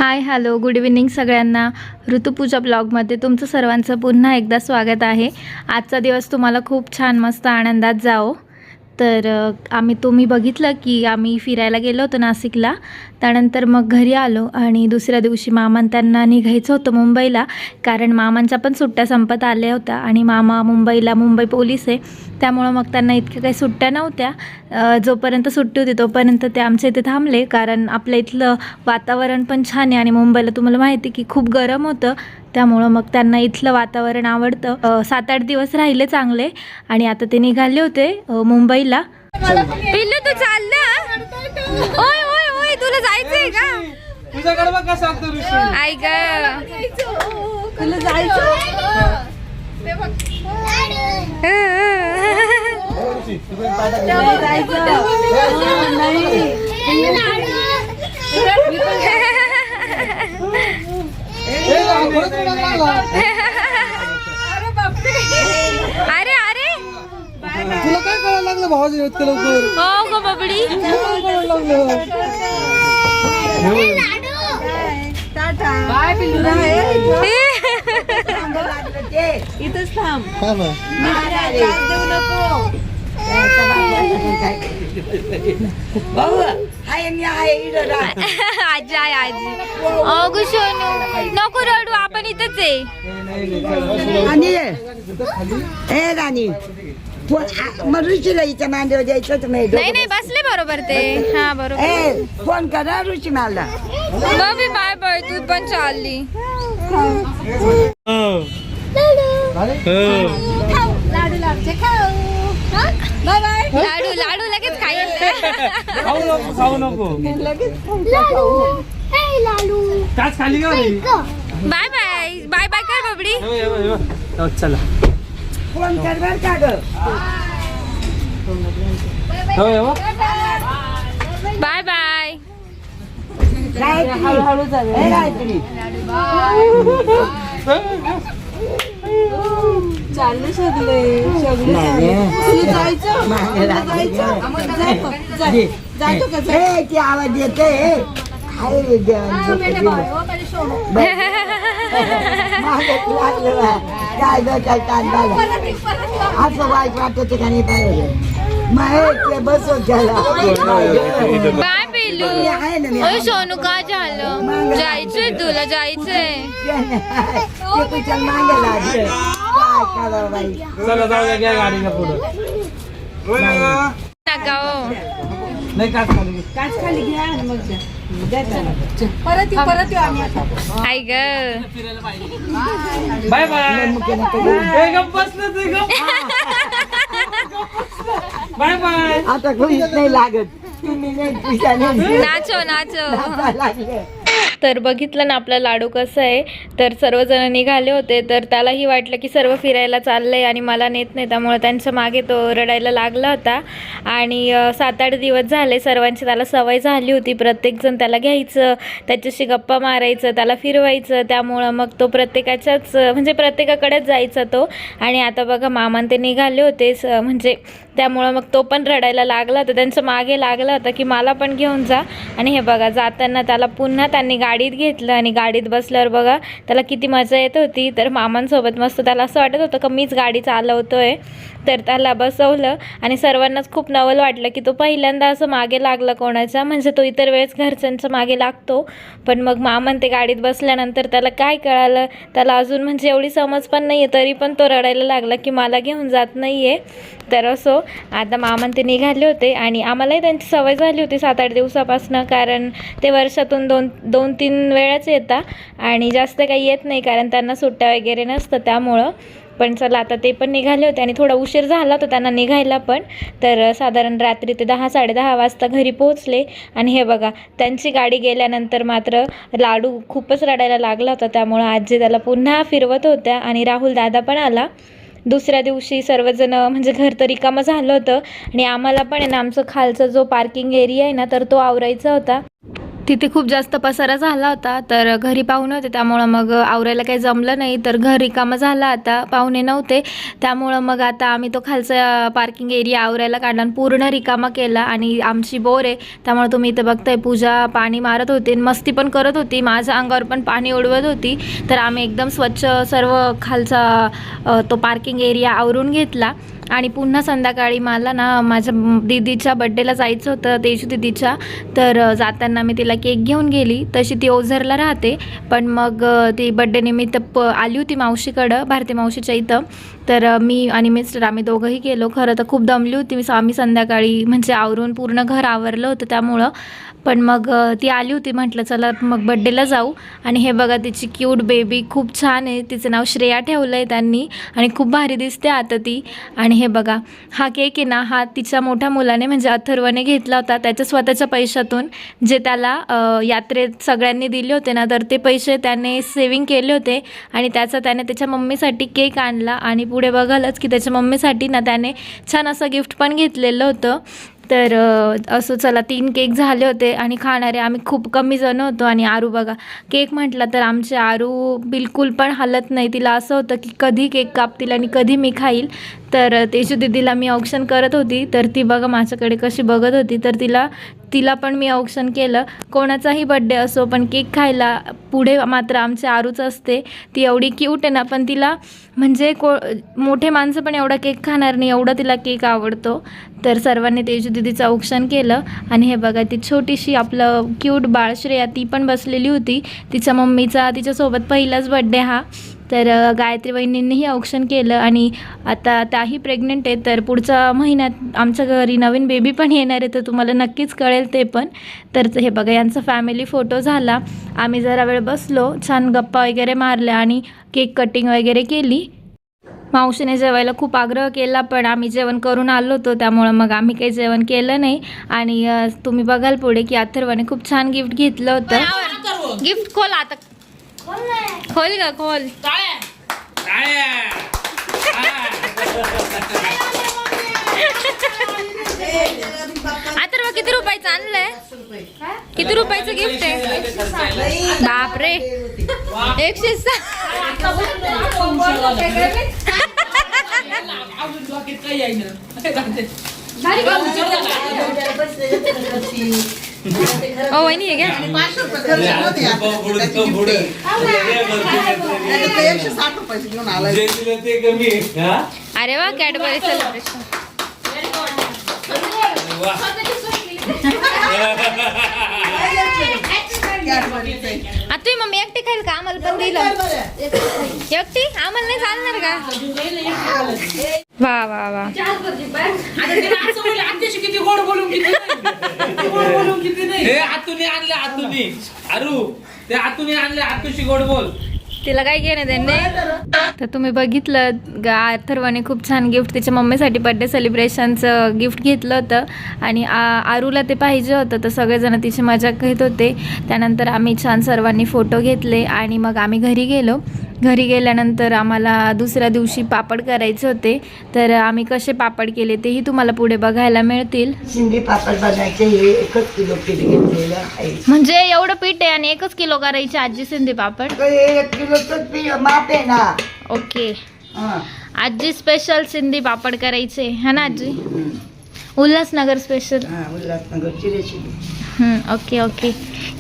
Hi hello good evening सगळ्यांना. ऋतुपूजा ब्लॉगमध्ये तुमचं सर्वांचं पुन्हा एकदा स्वागत आहे. आजचा दिवस तुम्हाला खूप छान मस्त आनंदात जाओ. तर तुम्ही बघितलं की आम्ही फिरायला गेलो होतो नाशिकला. त्यानंतर मग घरी आलो आणि दुसऱ्या दिवशी मामान त्यांना निघायचं होतं मुंबईला, कारण मामांच्या पण सुट्ट्या संपत आल्या होत्या आणि मामा मुंबई पोलीस आहे, त्यामुळं मग त्यांना इतक्या काही सुट्ट्या नव्हत्या. जोपर्यंत सुट्टी होती तोपर्यंत ते आमच्या इथे थांबले, कारण आपल्या इथलं वातावरण पण छान आहे आणि मुंबईला तुम्हाला माहिती की खूप गरम होतं, त्यामुळं मग त्यांना इथलं वातावरण आवडतं. 7-8 दिवस राहिले चांगले आणि आता ते निघाले होते मुंबईला. पिल्लू तू चालला? ओय ओय ओय तुला जायचंय का? तुझ्याकडे बघ कसं असतं ऋषी. आई ग तुला जायचं अरे अरे तुला काय करायला लागलं भावाजी इतकं लवकर? हो गो बबडी. बाय पिल्लू इथंच थांब. हा ना. त्रास देऊ नको. भाऊ हाय मी आहे इकडं राह. आजी आहे आजी. अगो सोनू नको रडू, आपण इथंच आहे. आणि ए राणी मग ऋषीला हिच्या मांडीवर द्यायचं तुम्ही. नाही नाही बसले बरोबर ते. हा बरोबर. ए फोन करा ऋषी मला. बबी बाय बाय, तू पण चालली. लाडू लाडू लगेच खाईल. खाऊ नको. काच खाली का रे? बाय बाय बाय बाय कर बबडी. चला. फोन कर बर का ग. Bye bye. हळूहळू गायत्री चालले सगळे जायचं का ती आवाज येते. काय असं वाईट वाटत का नाही पाहिजे. मग बसवत झाला. बाय पिल्लू. ओय सोनू का झालं? जायचंय तुला जायचंय. तुझ्या मागे लागलं काय करावं बाई. चला जाऊया घ्या गाडीला पुढं. नका हो. नाही काच खाली. काच खाली घ्या आणि मग परत येऊ आम्ही आता. आई ग बाय बाय. गप्प बसलं ते गप्प. Bye bye. आता कोणीच नाही लागत. तुम्ही नाही तुझ्या नाचो नाचो. लागले. तर बघितलं ना आपला लाडू कसं आहे. तर सर्वजण निघाले होते, तर त्यालाही वाटलं की सर्व फिरायला चाललंय आणि मला नेत नाही, त्यामुळे त्यांच्या मागे तो रडायला लागला होता. आणि 7-8 दिवस झाले सर्वांची त्याला सवय झाली होती. प्रत्येकजण त्याला घ्यायचं, त्याच्याशी गप्पा मारायचं, त्याला फिरवायचं, त्यामुळं मग तो प्रत्येकाकडेच जायचा तो. आणि आता बघा मामान ते निघाले होते म्हणजे त्यामुळं मग तो पण रडायला लागला होता, त्यांच्या मागे लागला होता की मला पण घेऊन जा. आणि हे बघा जाताना त्याला पुन्हा त्यांनी गाडीत घेतलं आणि गाडीत बसल्यावर बघा त्याला किती मजा येत होती. तर मामांसोबत मस्त त्याला असं वाटत होतं का मीच गाडी चालवतोय. तर त्याला बसवलं आणि सर्वांनाच खूप नवल वाटलं की तो पहिल्यांदा असं मागे लागला कोणाच्या, म्हणजे तो इतर वेळेस घरच्यांच्या मागे लागतो, पण मग मामान ते गाडीत बसल्यानंतर त्याला काय कळालं, त्याला अजून म्हणजे एवढी समज पण नाही आहे, तरी पण तो रडायला लागला की मला घेऊन जात नाही आहे. तर असो आता मामान ते निघाले होते आणि आम्हालाही त्यांची सवय झाली होती 7-8 दिवसापासून, कारण ते वर्षातून 2-3 वेळाच येतात आणि जास्त काही येत नाही, कारण त्यांना सुट्ट्या वगैरे नसतं त्यामुळं. पण चला आता ते पण निघाले होते आणि थोडा उशीर झाला होता त्यांना निघायला पण. तर साधारण रात्री ते 10-10:30 वाजता घरी पोहोचले. आणि हे बघा त्यांची गाडी गेल्यानंतर मात्र लाडू खूपच रडायला लागला होता, त्यामुळं आजी त्याला पुन्हा फिरवत होत्या आणि राहुल दादा पण आला. दुसऱ्या दिवशी सर्वजण म्हणजे घर तर रिकामं झालं होतं आणि आम्हाला पण आहे ना आमचं खालचा जो पार्किंग एरिया आहे ना तर तो आवरायचा होता. तिथे खूप जास्त पसारा झाला होता, तर घरी पाहुणे होते त्यामुळं मग आवरायला काही जमलं नाही. तर घर रिकामं झालं, आता पाहुणे नव्हते त्यामुळं मग आता आम्ही तो खालचा पार्किंग एरिया आवरायला काढला आणि पूर्ण रिकामा केला. आणि आमची बोर आहे त्यामुळे तुम्ही इथं बघताय पूजा पाणी मारत होती, मस्ती पण करत होती, माझ्या अंगावर पण पाणी उडवत होती. तर आम्ही एकदम स्वच्छ सर्व खालचा तो पार्किंग एरिया आवरून घेतला. आणि पुन्हा संध्याकाळी मला ना माझ्या दीदीच्या बड्डेला जायचं होतं, तेजू दीदीच्या. तर जाताना मी तिला केक घेऊन गेली. तशी ती ओझरला राहते, पण मग ती बड्डे निमित्त आली होती मावशीकडं, भारती मावशीच्या इथं. तर मी आणि मिस्टर आम्ही दोघंही गेलो. खरं तर खूप दमली होती आम्ही संध्याकाळी, म्हणजे आवरून पूर्ण घर आवरलं होतं त्यामुळं. पण मग ती आली होती, म्हटलं चला मग बड्डेला जाऊ. आणि हे बघा तिची क्यूट बेबी खूप छान आहे, तिचं नाव श्रेया ठेवलं आहे त्यांनी आणि खूप भारी दिसते आता ती. आणि हे बघा हा केक आहे ना, हा तिच्या मोठ्या मुलाने म्हणजे अथर्वने घेतला होता त्याच्या स्वतःच्या पैशातून, जे त्याला यात्रेत सगळ्यांनी दिले होते ना, तर ते पैसे त्याने सेविंग केले होते आणि त्याने त्याच्या मम्मीसाठी केक आणला. आणि पुढे बघालच की त्याच्या मम्मीसाठी ना त्याने छान असं गिफ्ट पण घेतलेलं होतं. तर असं चला 3 केक झाले होते आणि खाणारे आम्ही खूप कमी जण होतो. आणि आरू बघा, केक म्हटला तर आमचे आरू बिलकुल पण हलत नाही, तिला असं होतं की कधी केक कापतील आणि कधी मी खाईल. तर तेजू दीदीला मी ऑप्शन करत होती, तर ती बघा माझ्याकडे कशी बघत होती. तर तिला पण मी ऑप्शन केलं, कोणाचाही बड्डे असो पण केक खायला पुढे मात्र आमचे आरूच असते. ती एवढी क्यूट आहे ना, पण तिला म्हणजे मोठे माणसं पण एवढा केक खाणार नाही, एवढा तिला केक आवडतो. तर सर्वांनी तेजू दीदीचं औक्षण केलं. आणि हे बघा ती छोटीशी आपलं क्यूट बाळ श्रेया ती पण बसलेली होती, तिच्या मम्मीचा तिच्यासोबत पहिलाच बड्डे हा. तर गायत्री वहिनींनीही औक्षण केलं आणि आता त्याही प्रेग्नंट आहे. तर पुढच्या महिन्यात आमच्या घरी नवीन बेबी पण येणार आहे, तर तुम्हाला नक्कीच कळेल ते पण. तर हे बघा यांचा फॅमिली फोटो झाला. आम्ही जरा वेळ बसलो, छान गप्पा वगैरे मारल्या आणि केक कटिंग वगैरे केली. मावशीने जेवायला खूप आग्रह केला, पण आम्ही जेवण करून आलो होतो त्यामुळं मग आम्ही काही जेवण केलं नाही. आणि तुम्ही बघाल पुढे की अथर्वाने खूप छान गिफ्ट घेतलं होतं. गिफ्ट खोल आता, खोल का खोल. अथर्व किती रुपयाचं आणलंय? किती रुपयाचं गिफ्ट आहे? बापरे 106. ओ वहिनी आहे का? अरे वा, कॅडबरी सेलिब्रेशन. आता तुम्ही मम्मी एकटी खाईल का? आम्हाला पण दिलं एकटी, आम्हाला नाही चालणार का? वा वा वा. किती गोड बोलून किती आतुशी गोड बोल. तिला काय घेणे त्यांनी. तर तुम्ही बघितलं अथर्वाने खूप छान गिफ्ट तिच्या मम्मीसाठी बड्डे सेलिब्रेशनचं गिफ्ट घेतलं होतं. आणि आरूला ते पाहिजे होतं, तर सगळेजण तिची मजा घेत होते. त्यानंतर आम्ही छान सर्वांनी फोटो घेतले आणि मग आम्ही घरी गेलो. घरी गेल्यानंतर आम्हाला दुसऱ्या दिवशी पापड करायचे होते. तर आम्ही कसे पापड केले तेही तुम्हाला पुढे बघायला मिळतील. सिंधी पापड बनायचे, हे 1 किलो पीठ घेतलेलं आहे. म्हणजे एवढं पीठ आहे आणि 1 किलो करायची आजी सिंधी पापड? तर हे 1 किलोचं पीठ माप आहे ना. ओके. हा. आजी स्पेशल सिंधी पापड करायचे है ना आजी? उल्हासनगर स्पेशल. हा, उल्हासनगरची रेसिपी. Okay okay.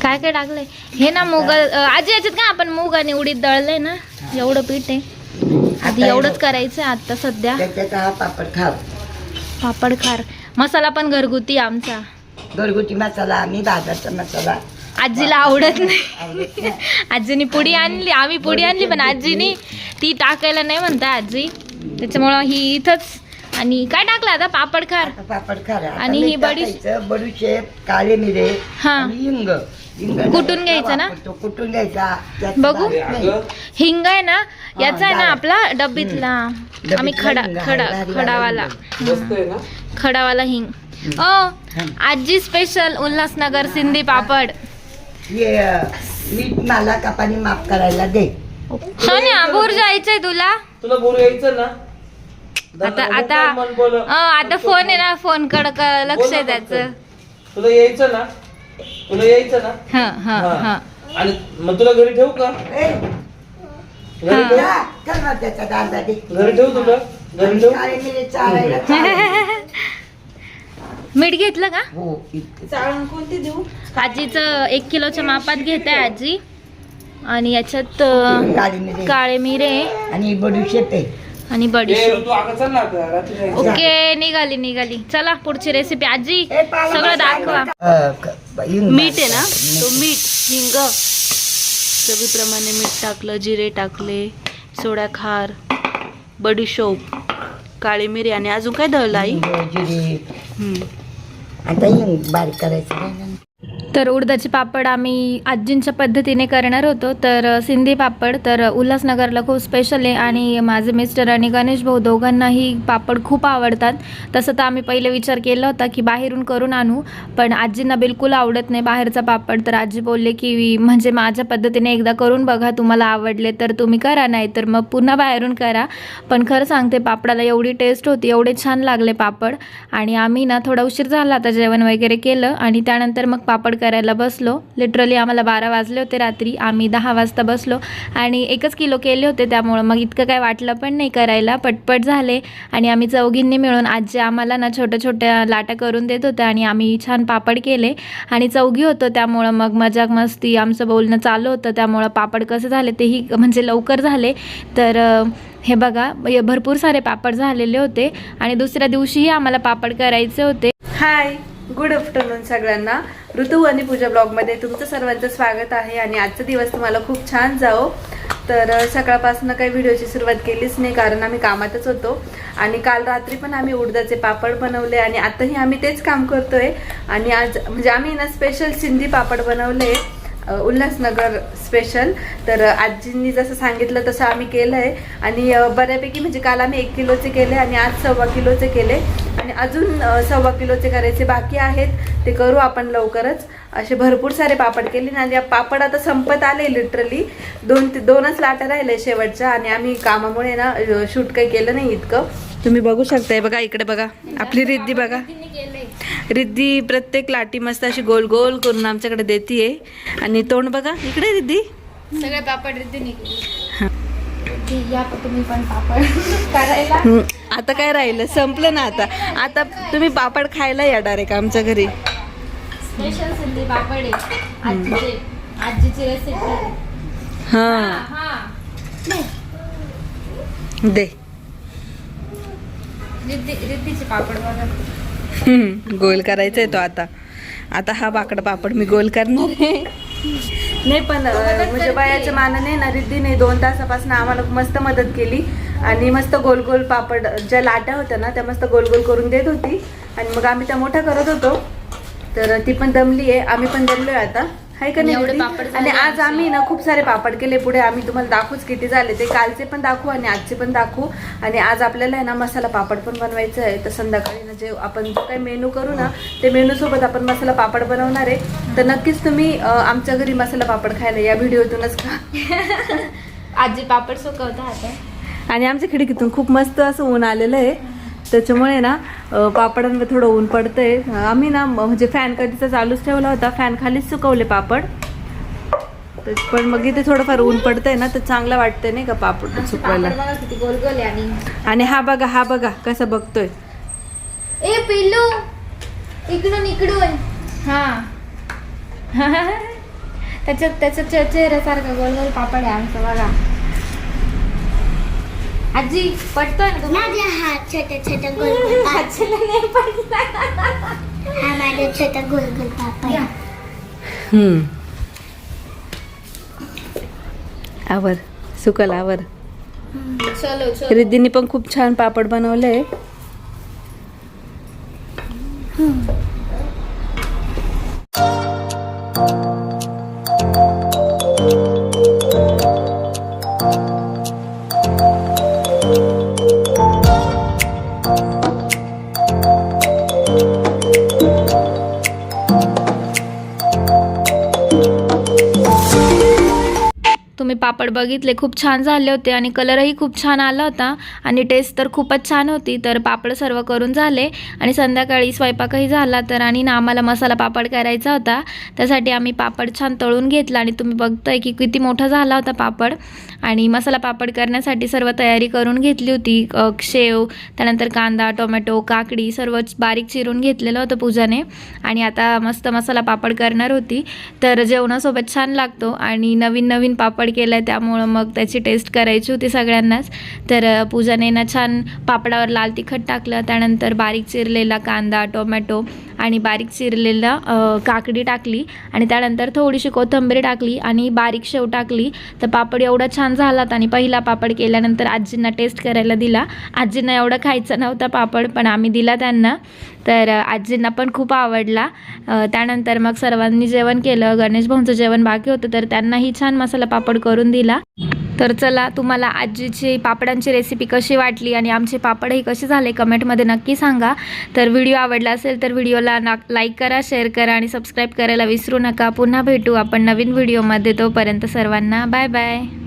काय काय टाकलंय हे ना? मूग आजी याच्यात का आपण मूग आणि उडीद दळलंय ना, एवढं पीठ आहे. आधी एवढंच करायचं आता सध्या. त्याच्यात हा पापड खाव. पापड खार मसाला पण घरगुती आमचा, घरगुती मसाला, आम्ही बाजारचा मसाला. आजीला आवडत नाही. आवडत नाही. आजीनी पुडी आणली, आम्ही पुडी आणली पण आजीनी ती टाकायला नाही म्हणता आजी, त्याच्यामुळं ही इथंच. आणि काय टाकलं आता? पापड खार. आता पापड खारा. आणि ही बडीशेप, काळे मिरे हा. आणि हिंग. कुटून घ्यायचं ना? तो कुटून घ्यायचा. त्यात बघू. बारीक नाही. हिंग आहे ना, याचा आहे ना आपला डब्बीतला. आम्ही खडावाला हिंग. आजी स्पेशल उल्हासनगर सिंधी पापड. हे मीठ मला कपानी माफ करायला दे. सोन्या बोर जायचंय तुला? तुला बोर यायचं ना? आता फोन आहे ना, फोन कडे लक्ष आहे त्याचं. तुला यायचं ना? तुला यायचं ना हा हा हा. हा आणि मग तुला घरी ठेवू का ए, घरी ठेवू जा, कर ना त्याचा दादा दे. घरी ठेवू तुला घरी ठेवू काळे मिरे चारायला चारायला. मीठ घेतलं का हो इतकं. चाळण कोणती देऊ? आजीचं 1 किलोच्या मापात घेते आजी आणि याच्यात काळे मिरे काळे मिरे आणि बडीशेप आहे. आणि ए, बडीशेप. तू अगं चल ना आता, रात्री जायचं. ओके निघाली चला पुढची रेसिपी आजी ए, पाला सगळं बसायला दाखवा. मीठ आहे ना तो मीठ हिंग चवीप्रमाणे मीठ टाकलं, जिरे टाकले, सोडा खार, बडीशोप, काळी मिरी आणि अजून काय दळलं आई? जिरे हम्म. आता हिंग बारीक करायचं राहिलं ना. तर उडदाचे पापड आम्ही आजींच्या पद्धतीने करणार होतो. तर सिंधी पापड तर उल्हासनगरला खूप स्पेशल आहे आणि माझे मिस्टर आणि गणेश भाऊ दोघांनाही पापड खूप आवडतात. तसं तर आम्ही पहिले विचार केला होता की बाहेरून करून आणू, पण आजींना बिलकुल आवडत नाही बाहेरचा पापड. तर आजी बोलले की म्हणजे माझ्या पद्धतीने एकदा करून बघा, तुम्हाला आवडले तर तुम्ही करा, नाही तर मग पुन्हा बाहेरून करा. पण खरं सांगते पापडाला एवढी टेस्ट होती, एवढे छान लागले पापड. आणि आम्ही ना थोडा उशीर झाला आता जेवण वगैरे केलं आणि त्यानंतर मग पापड करायला बसलो. लिटरली आम्हाला 12 वाजले होते रात्री, आम्ही 10 वाजता बसलो आणि 1 किलो केले होते, त्यामुळं मग इतकं काय वाटलं पण नाही करायला, पटपट झाले. आणि आम्ही चौघींनी मिळून आजी आम्हाला ना छोट्या छोट्या लाटा करून देत होत्या आणि आम्ही छान पापड केले आणि चौघी होतो त्यामुळं मग मजाक मस्ती आमचं बोलणं चालू होतं. त्यामुळं पापड कसे झाले तेही म्हणजे लवकर झाले. तर हे बघा भरपूर सारे पापड झालेले होते आणि दुसऱ्या दिवशीही आम्हाला पापड करायचे होते. हाय, गुड आफ्टरनून सगळ्यांना. ऋतू आणि पूजा ब्लॉगमध्ये तुमचं सर्वांचं स्वागत आहे आणि आजचा दिवस तुम्हाला खूप छान जाओ. तर सकाळपासून काही व्हिडिओची सुरुवात केलीच नाही कारण आम्ही कामातच होतो आणि काल रात्री पण आम्ही उडदाचे पापड बनवले आणि आताही आम्ही तेच काम करतोय. आणि आज म्हणजे आम्ही ना स्पेशल सिंधी पापड बनवले, उल्हासनगर स्पेशल. तर आजींनी जसं सांगितलं तसं आम्ही केलं आहे आणि बऱ्यापैकी म्हणजे काल आम्ही 1 किलोचे केले आणि आज 1.25 किलोचे केले आणि अजून 1.25 किलोचे करायचे बाकी आहेत, ते करू आपण लवकरच. असे भरपूर सारे पापड केले आणि पापड आता संपत आले, लिटरली 2च लाटा राहिले शेवटच्या आणि आम्ही कामामुळे ना शूट काही केलं नाही इतकं. तुम्ही बघू शकताय, बघा इकडे बघा आपली रिद्धी, बघा रिद्धी प्रत्येक लाटी मस्त अशी गोल गोल करून आमच्याकडे देतीये आणि तोंड बघा इकडे रिद्धी. सगळे पापड या तुम्ही पण पापड करायला. आता काय राहिलं, संपलं ना. आता तुम्ही पापड खायला या डायरेक्ट आमच्या घरी. स्पेशल सिंधी पापड आहे आजीची रेसिपी. हा दे. रिद्धीचे पापड बघा. गोल करायचंय तो आता हा बाकड पापड मी गोल करणार आहे. नाही पण म्हणजे वयाच्या मानाने ना रिद्धीने 2 तासापासून आम्हाला मस्त मदत केली आणि मस्त गोल गोल पापड ज्या लाट्या होत्या ना त्या मस्त गोल गोल करून देत होती आणि मग आम्ही त्या मोठ्या करत होतो. तर ती पण दमली आहे, आम्ही पण दमलोय आता, हाय का नाही रिद्धी? आणि आज आम्ही ना खूप सारे पापड केले. पुढे आम्ही तुम्हाला दाखवूच किती झाले ते, कालचे पण दाखवू आणि आजचे पण दाखवू. आणि आज आपल्याला आहे ना मसाला पापड पण बनवायचं आहे. तर संध्याकाळी ना जे आपण जो काही मेनू करू ना ते मेनू सोबत आपण मसाला पापड बनवणार आहे. तर नक्कीच तुम्ही आमच्या घरी मसाला पापड खायला या व्हिडिओतूनच खा. आजी पापड सुकवता आता. आणि आमच्या खिडकीतून खूप मस्त असं ऊन आलेलं आहे, त्याच्यामुळे ना पापडांवर थोडं ऊन पडतंय. आम्ही ना म्हणजे फॅन कधीचा चालूच ठेवला होता, फॅन खालीच सुकवले पापड. पण मग इथे थोडंफार ऊन पडतंय ना तर चांगलं वाटतंय नाही का पापड सुकवायला. बघा किती गोल गोल आहे. आणि हा बघा कसं बघतोय. ए पिल्लू इकडून हा त्याच्या चेहऱ्यासारखा गोल गोल पापड आहे आमचा बघा. आजी पटतोय ना तुम्हाला? हा छोटा छोटा गोल गोल पापड. हा माझा छोटा गोल गोल पापड. आवर सुकल आवर. चलो रिद्धीने पण खूप छान पापड बनवले. तुम्ही पापड बघितले, खूप छान झाले होते आणि कलरही खूप छान आला होता आणि टेस्ट तर खूपच छान होती. तर पापड सर्व करून झाले आणि संध्याकाळी स्वयंपाकही झाला. तर आणि ना आम्हाला मसाला पापड करायचा होता, त्यासाठी आम्ही पापड छान तळून घेतला आणि तुम्ही बघताय की किती मोठा झाला होता पापड. आणि मसाला पापड करण्यासाठी सर्व तयारी करून घेतली होती. शेव, त्यानंतर कांदा, टोमॅटो, काकडी सर्व बारीक चिरून घेतलेलं होतं पूजाने आणि आता मस्त मसाला पापड करणार होती. तर जेवणासोबत छान लागतो आणि नवीन नवीन पापड केला आहे त्यामुळं मग त्याची टेस्ट करायची होती सगळ्यांनाच. तर पूजाने ना छान पापडावर लाल तिखट टाकलं, त्यानंतर बारीक चिरलेला कांदा, टोमॅटो आणि बारीक चिरलेला काकडी टाकली आणि त्यानंतर थोडीशी कोथिंबीर टाकली आणि बारीक शेव टाकली. तर पापड एवढा छान झालात आणि पहिला पापड केल्यानंतर आजींना टेस्ट करायला दिला. आजींना एवढा खायचा नव्हता पापड, पण आम्ही दिला त्यांना. तर आजींना पण खूप आवडला. त्यानंतर मग सर्वांनी जेवण केलं. गणेश भाऊंचं जेवण बाकी होतं तर त्यांनाही छान मसाला पापड करून दिला. तर चला, तुम्हाला आजीची पापडांची रेसिपी कशी वाटली आणि आमचे पापडही कसे झाले कमेंटमध्ये नक्की सांगा. तर व्हिडिओ आवडला असेल तर व्हिडिओला लाईक करा, शेअर करा आणि सबस्क्राईब करायला विसरू नका. पुन्हा भेटू आपण नवीन व्हिडिओमध्ये. तोपर्यंत सर्वांना बाय बाय.